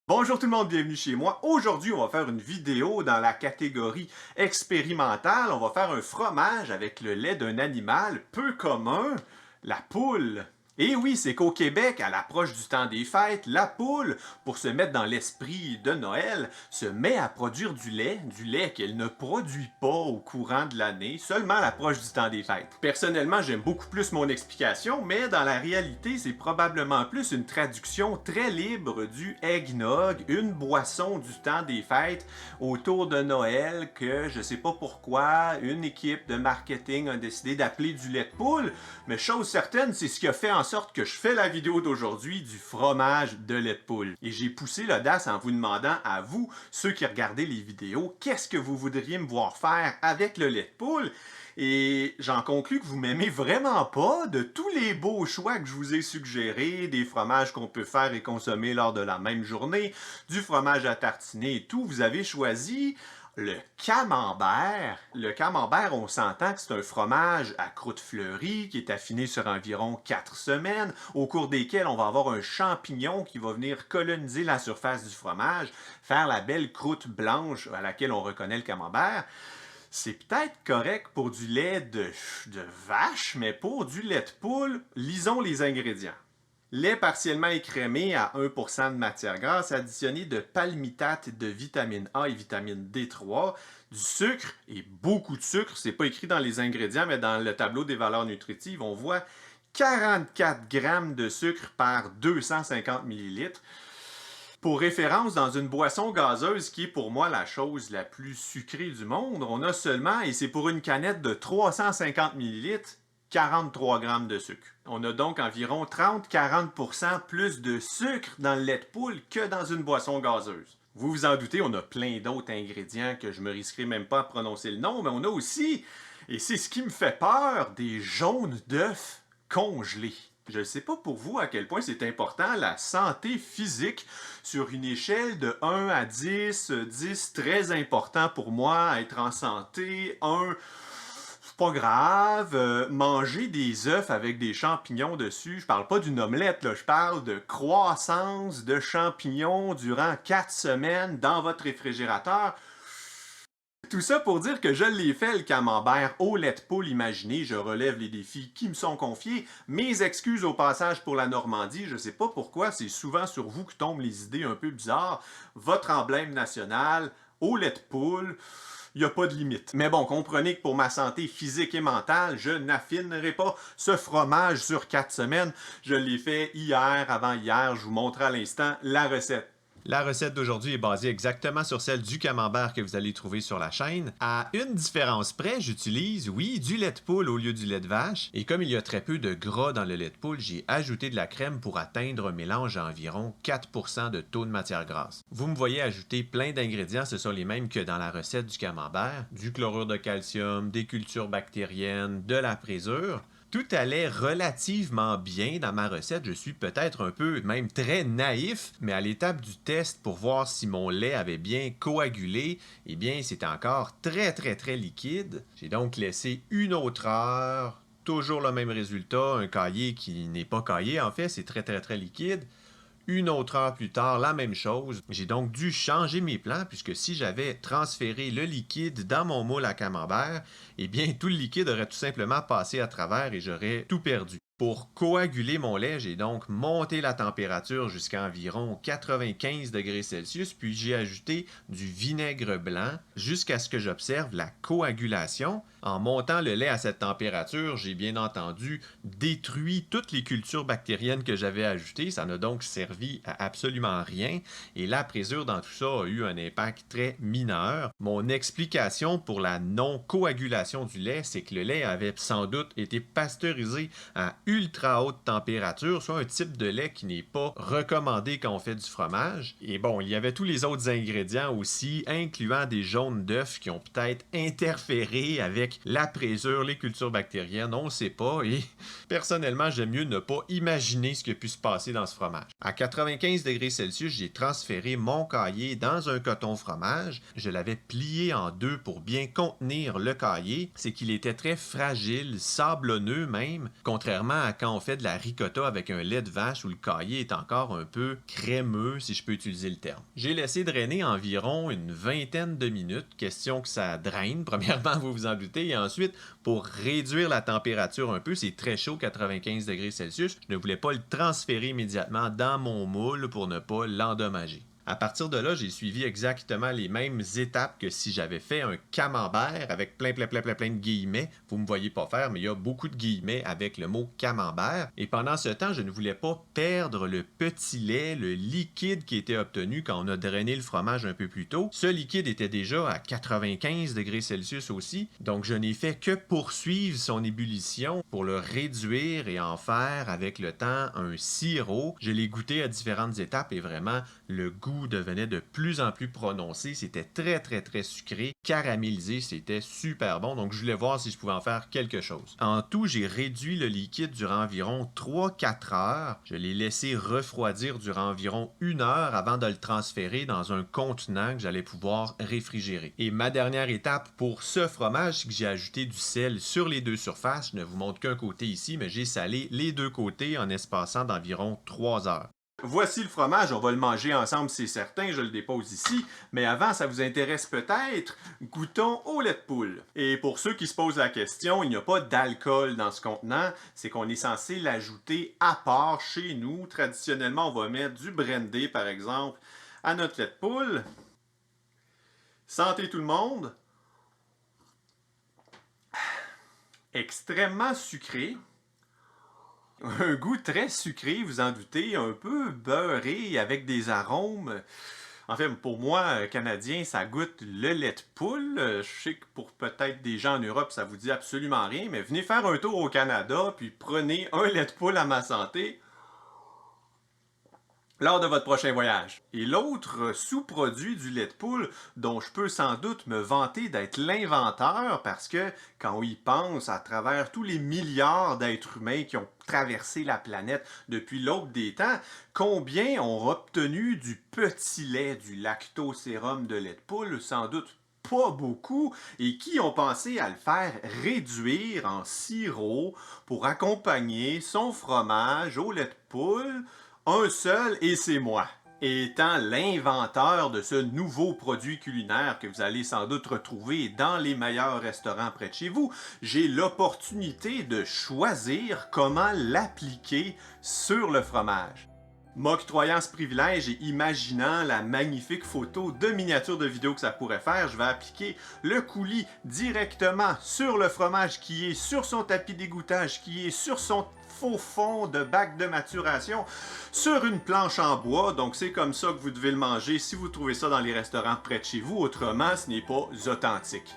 Bonjour tout le monde, bienvenue chez moi. Aujourd'hui, on va faire une vidéo dans la catégorie expérimentale. On va faire un fromage avec le lait d'un animal peu commun, la poule. Et oui, c'est qu'au Québec, à l'approche du temps des fêtes, la poule, pour se mettre dans l'esprit de Noël, se met à produire du lait qu'elle ne produit pas au courant de l'année, seulement à l'approche du temps des fêtes. Personnellement, j'aime beaucoup plus mon explication, mais dans la réalité, c'est probablement plus une traduction très libre du eggnog, une boisson du temps des fêtes autour de Noël que, je sais pas pourquoi, une équipe de marketing a décidé d'appeler du lait de poule, mais chose certaine, c'est ce qui a fait en sorte que je fais la vidéo d'aujourd'hui du fromage de lait de poule. Et j'ai poussé l'audace en vous demandant à vous, ceux qui regardez les vidéos, qu'est-ce que vous voudriez me voir faire avec le lait de poule? Et j'en conclus que vous m'aimez vraiment pas de tous les beaux choix que je vous ai suggérés, des fromages qu'on peut faire et consommer lors de la même journée, du fromage à tartiner et tout. Vous avez choisi le camembert. Le camembert, on s'entend que c'est un fromage à croûte fleurie qui est affiné sur environ 4 semaines, au cours desquelles on va avoir un champignon qui va venir coloniser la surface du fromage, faire la belle croûte blanche à laquelle on reconnaît le camembert. C'est peut-être correct pour du lait de vache, mais pour du lait de poule, lisons les ingrédients. Lait partiellement écrémé à 1% de matière grasse, additionné de palmitate de vitamine A et vitamine D3, du sucre et beaucoup de sucre. C'est pas écrit dans les ingrédients, mais dans le tableau des valeurs nutritives, on voit 44 grammes de sucre par 250 millilitres. Pour référence, dans une boisson gazeuse qui est pour moi la chose la plus sucrée du monde, on a seulement, et c'est pour une canette de 350 millilitres, 43 grammes de sucre. On a donc environ 30-40% plus de sucre dans le lait de poule que dans une boisson gazeuse. Vous vous en doutez, on a plein d'autres ingrédients que je me risquerai même pas à prononcer le nom, mais on a aussi, et c'est ce qui me fait peur, des jaunes d'œufs congelés. Je ne sais pas pour vous à quel point c'est important la santé physique sur une échelle de 1 à 10, 10 très important pour moi, être en santé, 1 c'est pas grave, manger des œufs avec des champignons dessus, je parle pas d'une omelette, là, je parle de croissance de champignons durant 4 semaines dans votre réfrigérateur. Tout ça pour dire que je l'ai fait, le camembert au lait de poule imaginé. Je relève les défis qui me sont confiés. Mes excuses au passage pour la Normandie. Je sais pas pourquoi, c'est souvent sur vous que tombent les idées un peu bizarres. Votre emblème national, au lait de poule, il n'y a pas de limite. Mais bon, comprenez que pour ma santé physique et mentale, je n'affinerai pas ce fromage sur 4 semaines. Je l'ai fait hier, avant-hier. Je vous montre à l'instant la recette. La recette d'aujourd'hui est basée exactement sur celle du camembert que vous allez trouver sur la chaîne. À une différence près, j'utilise, oui, du lait de poule au lieu du lait de vache. Et comme il y a très peu de gras dans le lait de poule, j'ai ajouté de la crème pour atteindre un mélange à environ 4% de taux de matière grasse. Vous me voyez ajouter plein d'ingrédients, ce sont les mêmes que dans la recette du camembert. Du chlorure de calcium, des cultures bactériennes, de la présure. Tout allait relativement bien dans ma recette. Je suis peut-être un peu, même très naïf, mais à l'étape du test pour voir si mon lait avait bien coagulé, eh bien, c'était encore très liquide. J'ai donc laissé une autre heure. Toujours le même résultat, un cahier qui n'est pas caillé en fait, c'est très liquide. Une autre heure plus tard, la même chose. J'ai donc dû changer mes plans puisque si j'avais transféré le liquide dans mon moule à camembert, eh bien tout le liquide aurait tout simplement passé à travers et j'aurais tout perdu. Pour coaguler mon lait, j'ai donc monté la température jusqu'à environ 95 degrés Celsius, puis j'ai ajouté du vinaigre blanc jusqu'à ce que j'observe la coagulation. En montant le lait à cette température, j'ai bien entendu détruit toutes les cultures bactériennes que j'avais ajoutées. Ça n'a donc servi à absolument rien. Et la présure dans tout ça a eu un impact très mineur. Mon explication pour la non-coagulation du lait, c'est que le lait avait sans doute été pasteurisé à ultra haute température, soit un type de lait qui n'est pas recommandé quand on fait du fromage. Et bon, il y avait tous les autres ingrédients aussi, incluant des jaunes d'œufs qui ont peut-être interféré avec avec la présure, les cultures bactériennes, on ne sait pas et personnellement, j'aime mieux ne pas imaginer ce qui a pu se passer dans ce fromage. À 95 degrés Celsius, j'ai transféré mon caillé dans un coton fromage. Je l'avais plié en deux pour bien contenir le caillé. C'est qu'il était très fragile, sablonneux même, contrairement à quand on fait de la ricotta avec un lait de vache où le caillé est encore un peu crémeux, si je peux utiliser le terme. J'ai laissé drainer environ une vingtaine de minutes, question que ça draine, premièrement, vous vous en doutez, et ensuite, pour réduire la température un peu, c'est très chaud, 95 degrés Celsius, je ne voulais pas le transférer immédiatement dans mon moule pour ne pas l'endommager. À partir de là, j'ai suivi exactement les mêmes étapes que si j'avais fait un camembert avec plein de guillemets. Vous me voyez pas faire, mais il y a beaucoup de guillemets avec le mot camembert. Et pendant ce temps, je ne voulais pas perdre le petit lait, le liquide qui était obtenu quand on a drainé le fromage un peu plus tôt. Ce liquide était déjà à 95 degrés Celsius aussi, donc je n'ai fait que poursuivre son ébullition pour le réduire et en faire avec le temps un sirop. Je l'ai goûté à différentes étapes et vraiment, le goût devenait de plus en plus prononcé. C'était très sucré, caramélisé, c'était super bon. Donc, je voulais voir si je pouvais en faire quelque chose. En tout, j'ai réduit le liquide durant environ 3-4 heures. Je l'ai laissé refroidir durant environ 1 heure avant de le transférer dans un contenant que j'allais pouvoir réfrigérer. Et ma dernière étape pour ce fromage, c'est que j'ai ajouté du sel sur les deux surfaces. Je ne vous montre qu'un côté ici, mais j'ai salé les deux côtés en espaçant d'environ 3 heures. Voici le fromage, on va le manger ensemble, c'est certain, je le dépose ici. Mais avant, ça vous intéresse peut-être, goûtons au lait de poule. Et pour ceux qui se posent la question, il n'y a pas d'alcool dans ce contenant, c'est qu'on est censé l'ajouter à part chez nous. Traditionnellement, on va mettre du brandy, par exemple, à notre lait de poule. Santé tout le monde! Extrêmement sucré. Un goût très sucré, vous en doutez, un peu beurré avec des arômes. En fait, pour moi, Canadien, ça goûte le lait de poule. Je sais que pour peut-être des gens en Europe, ça vous dit absolument rien, mais venez faire un tour au Canada, puis prenez un lait de poule à ma santé lors de votre prochain voyage. Et l'autre sous-produit du lait de poule, dont je peux sans doute me vanter d'être l'inventeur, parce que quand on y pense, à travers tous les milliards d'êtres humains qui ont traversé la planète depuis l'aube des temps, combien ont obtenu du petit lait, du lactosérum de lait de poule? Sans doute pas beaucoup, et qui ont pensé à le faire réduire en sirop pour accompagner son fromage au lait de poule. Un seul, et c'est moi. Étant l'inventeur de ce nouveau produit culinaire que vous allez sans doute retrouver dans les meilleurs restaurants près de chez vous, j'ai l'opportunité de choisir comment l'appliquer sur le fromage. M'octroyant ce privilège et imaginant la magnifique photo de miniature de vidéo que ça pourrait faire, je vais appliquer le coulis directement sur le fromage qui est sur son tapis d'égouttage, qui est sur son faux fond de bac de maturation, sur une planche en bois. Donc c'est comme ça que vous devez le manger si vous trouvez ça dans les restaurants près de chez vous. Autrement, ce n'est pas authentique.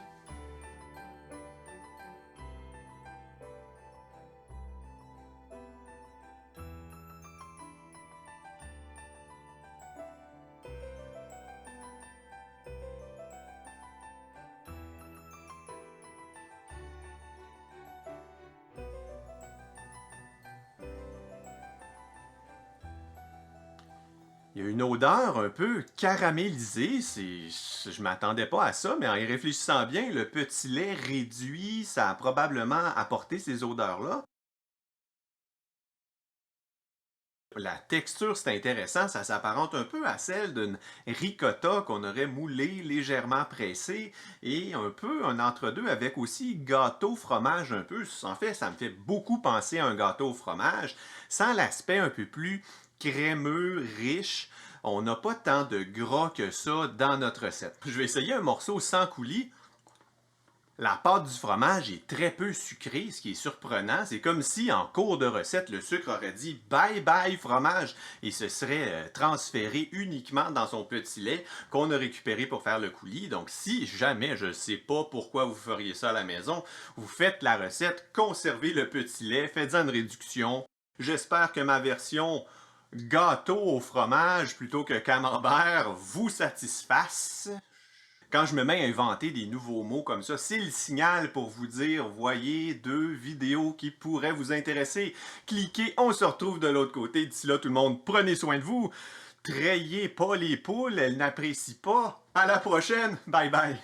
Il y a une odeur un peu caramélisée, je m'attendais pas à ça, mais en y réfléchissant bien, le petit lait réduit, ça a probablement apporté ces odeurs-là. La texture, c'est intéressant, ça s'apparente un peu à celle d'une ricotta qu'on aurait moulée, légèrement pressée, et un peu un entre-deux avec aussi gâteau fromage un peu. En fait, ça me fait beaucoup penser à un gâteau au fromage, sans l'aspect un peu plus crémeux, riche. On n'a pas tant de gras que ça dans notre recette. Je vais essayer un morceau sans coulis. La pâte du fromage est très peu sucrée, ce qui est surprenant. C'est comme si, en cours de recette, le sucre aurait dit « bye bye fromage » et se serait transféré uniquement dans son petit lait qu'on a récupéré pour faire le coulis. Donc, si jamais, je ne sais pas pourquoi vous feriez ça à la maison, vous faites la recette, conservez le petit lait, faites-en une réduction. J'espère que ma version gâteau au fromage plutôt que camembert vous satisfasse. Quand je me mets à inventer des nouveaux mots comme ça, c'est le signal pour vous dire, voyez 2 vidéos qui pourraient vous intéresser. Cliquez, on se retrouve de l'autre côté. D'ici là, tout le monde, prenez soin de vous. Trayez pas les poules, elles n'apprécient pas. À la prochaine. Bye bye.